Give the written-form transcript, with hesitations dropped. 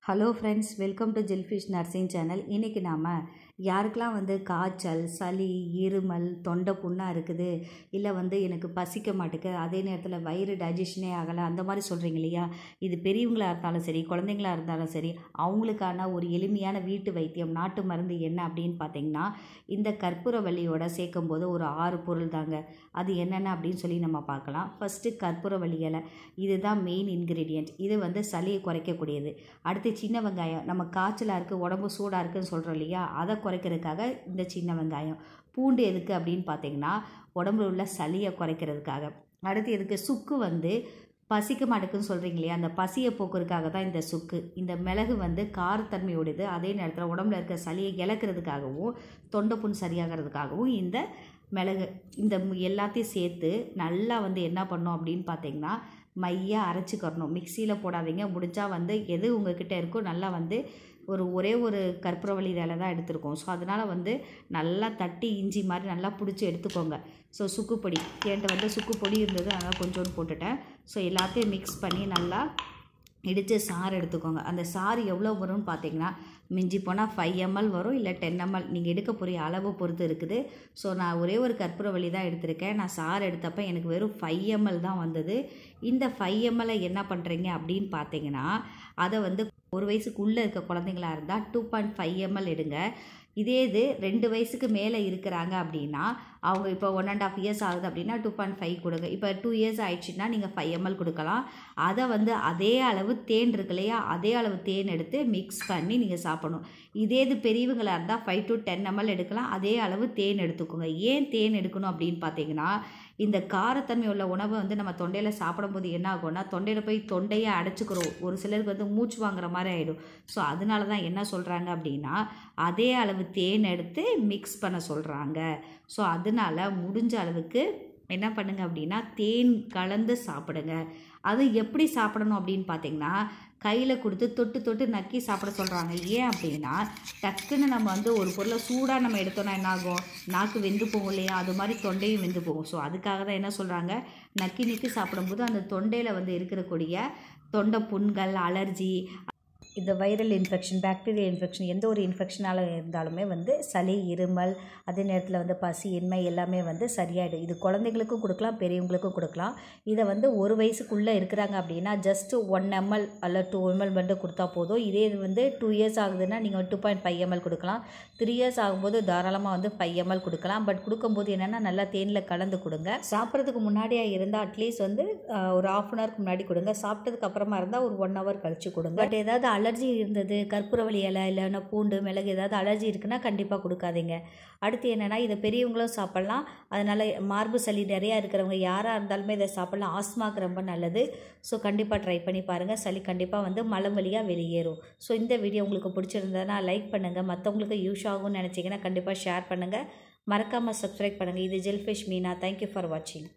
Hello friends, welcome to Jellyfish Nursing channel. இன்றைக்கி நாம் யாருக்கெல்லாம் காய்ச்சல், சளி, இருமல், தொண்டை புண்ணாக இருக்குது, இல்லை எனக்கு பசிக்க மாட்டேங்குது, அதே நேரத்தில் வயிறு டைஜஷனே ஆகலை, அந்த மாதிரி சொல்கிறீங்க இல்லையா? இது பெரியவங்களாக இருந்தாலும் சரி, குழந்தைங்களா இருந்தாலும் சரி, அவங்களுக்கான ஒரு எளிமையான வீட்டு வைத்தியம், நாட்டு மருந்து என்ன அப்படின்னு பார்த்தீங்கன்னா, இந்த கற்பூரவள்ளியோட சேர்க்கும்போது ஒரு 6 பொருள் தாங்க. அது என்னென்ன அப்படின்னு சொல்லி நம்ம பார்க்கலாம். ஃபஸ்ட்டு கற்பூரவள்ளி இலை, இதுதான் மெயின் இன்க்ரீடியன்ட். இது சளியை குறைக்கக்கூடியது. அடுத்து சின்ன வெங்காயம், நம்ம காய்ச்சலாக இருக்குது, உடம்பு சூடாக இருக்குதுன்னு சொல்கிறோம் இல்லையா, அதை குறைக்கிறதுக்காக இந்த சின்ன வெங்காயம். பூண்டு எதுக்கு அப்படின்னு பார்த்தீங்கன்னா, உடம்புல உள்ள சளியை குறைக்கிறதுக்காக. அடுத்து எதுக்கு? சுக்கு பசிக்க மாட்டேக்குன்னு சொல்கிறீங்க இல்லையா, அந்த பசியை போக்குறதுக்காக தான் இந்த சுக்கு. இந்த மிளகு காரத்தன்மையோடது, அதே நேரத்தில் உடம்புல இருக்க சளியை இழக்கிறதுக்காகவும் தொண்டை புண் சரியாகிறதுக்காகவும் இந்த மிளகு. இந்த எல்லாத்தையும் சேர்த்து நல்லா என்ன பண்ணோம் அப்படின்னு பார்த்தீங்கன்னா, மையாக அரைச்சிக்கிறணும். மிக்சியில் போடாதீங்க. முடிஞ்சால் எது உங்கள்கிட்ட இருக்கோ நல்லா ஒரே ஒரு கற்பூரவள்ளி இலை தான் எடுத்துருக்கோம். ஸோ அதனால் நல்லா தட்டி இஞ்சி மாதிரி நல்லா பிடிச்சி எடுத்துக்கோங்க. ஸோ சுக்குப்பொடி, என்கிட்ட சுக்குப்பொடி இருந்தது, அதனால் கொஞ்சோண்டு போட்டுட்டேன். ஸோ எல்லாத்தையும் மிக்ஸ் பண்ணி நல்லா இடித்து சாறு எடுத்துக்கோங்க. அந்த சாறு எவ்வளோ வரும்னு பார்த்தீங்கன்னா, மிஞ்சி போனால் 5 ml வரும், இல்லை 10 ml, நீங்கள் எடுக்க போகிற அளவு பொறுத்து இருக்குது. ஸோ நான் ஒரே ஒரு கற்பூரவள்ளி தான் எடுத்திருக்கேன். நான் சாறு எடுத்தப்போ எனக்கு வெறும் 5 ml தான் வந்தது. இந்த 5 ml என்ன பண்ணுறீங்க அப்படின்னு பார்த்தீங்கன்னா, அதை 1 வயசுக்குள்ளே இருக்க குழந்தைங்களா இருந்தால் 2.5 ml எடுங்க. இதே இது 2 வயசுக்கு மேலே இருக்கிறாங்க அப்படின்னா, அவங்க இப்போ 1.5 years ஆகுது அப்படின்னா 2.5 கொடுங்க. இப்போ 2 years ஆயிடுச்சுன்னா நீங்கள் 5 ml கொடுக்கலாம். அதை அதே அளவு தேன் இருக்கு இல்லையா, அதே அளவு தேன் எடுத்து மிக்ஸ் பண்ணி நீங்கள் சாப்பிடணும். இதே இது பெரியவங்களாக இருந்தால் 5 to 10 ml எடுக்கலாம். அதே அளவு தேன் எடுத்துக்கோங்க. ஏன் தேன் எடுக்கணும் அப்படின்னு பார்த்தீங்கன்னா, இந்த காரத்தன்மை உள்ள உணவை நம்ம தொண்டையில் சாப்பிடும்போது என்ன ஆகும்னா, தொண்டையில் போய் தொண்டையை அடைச்சிக்கிறோம். ஒரு சிலருக்கு மூச்சு வாங்குற மாதிரி ஆகிடும். ஸோ அதனால தான் என்ன சொல்கிறாங்க அப்படின்னா, அதே அளவு தேன் எடுத்து மிக்ஸ் பண்ண சொல்கிறாங்க. ஸோ அதனால் முடிஞ்ச அளவுக்கு என்ன பண்ணுங்க அப்படின்னா, தேன் கலந்து சாப்பிடுங்க. அது எப்படி சாப்பிடணும் அப்படின்னு பார்த்தீங்கன்னா, கையில் கொடுத்து தொட்டு தொட்டு நக்கி சாப்பிட சொல்கிறாங்க. ஏன் அப்படின்னா, டக்குன்னு நம்ம ஒரு பொருளை சூடாக நம்ம எடுத்தோன்னா என்ன ஆகும், நாக்கு வெந்து போகும் இல்லையா, அது மாதிரி தொண்டையும் வெந்து போகும். ஸோ அதுக்காக தான் என்ன சொல்கிறாங்க, நக்கி நக்கி சாப்பிடும்போது அந்த தொண்டையில் இருக்கக்கூடிய தொண்டை புண்கள், அலர்ஜி, இந்த வைரல் இன்ஃபெக்ஷன், பாக்டீரியல் இன்ஃபெக்ஷன், எந்த ஒரு இன்ஃபெக்ஷனால் இருந்தாலுமே சளி, இருமல், அதே நேரத்தில் பசி, இன்மை எல்லாமே சரியாயிடும். இது குழந்தைங்களுக்கும் கொடுக்கலாம், பெரியவங்களுக்கும் கொடுக்கலாம். இதை 1 வயசுக்குள்ளே இருக்கிறாங்க அப்படின்னா ஜஸ்ட் 1 ml அல்ல 2 ml கொடுத்தா போதும். இதே இது 2 years ஆகுதுன்னா நீங்கள் 2.5 ml கொடுக்கலாம். 3 years ஆகும்போது தாராளமாக 5 ml கொடுக்கலாம். பட் கொடுக்கும்போது என்னென்னா, நல்லா தேனில் கலந்து கொடுங்க. சாப்பிட்றதுக்கு முன்னாடியே இருந்தால் அட்லீஸ்ட் ஒரு 1/2 an hourக்கு முன்னாடி கொடுங்க. சாப்பிட்டதுக்கு அப்புறமா இருந்தால் ஒரு 1 hour கழித்து கொடுங்க. பட் ஏதாவது அலர்ஜி இருந்தது, கற்பூரவள்ளி இலை இல்லைன்னா பூண்டு, மிளகு ஏதாவது அலர்ஜி இருக்குன்னா கண்டிப்பாக கொடுக்காதீங்க. அடுத்து என்னென்னா, இதை பெரியவங்களும் சாப்பிட்லாம். அதனால் மார்பு சளி நிறையா இருக்கிறவங்க யாராக இருந்தாலுமே இதை சாப்பிட்லாம். ஆஸ்மாக்கு ரொம்ப நல்லது. ஸோ கண்டிப்பாக ட்ரை பண்ணி பாருங்கள். சளி கண்டிப்பாக மலம் வழியாக வெளியேறும். ஸோ இந்த வீடியோ உங்களுக்கு பிடிச்சிருந்ததுன்னா லைக் பண்ணுங்கள். மற்றவங்களுக்கு யூஸ் ஆகும்னு நினச்சிங்கன்னா கண்டிப்பாக ஷேர் பண்ணுங்கள். மறக்காமல் சப்ஸ்கிரைப் பண்ணுங்கள். இது ஜெல்ஃபிஷ் மீனா. தேங்க்யூ ஃபார் வாட்சிங்.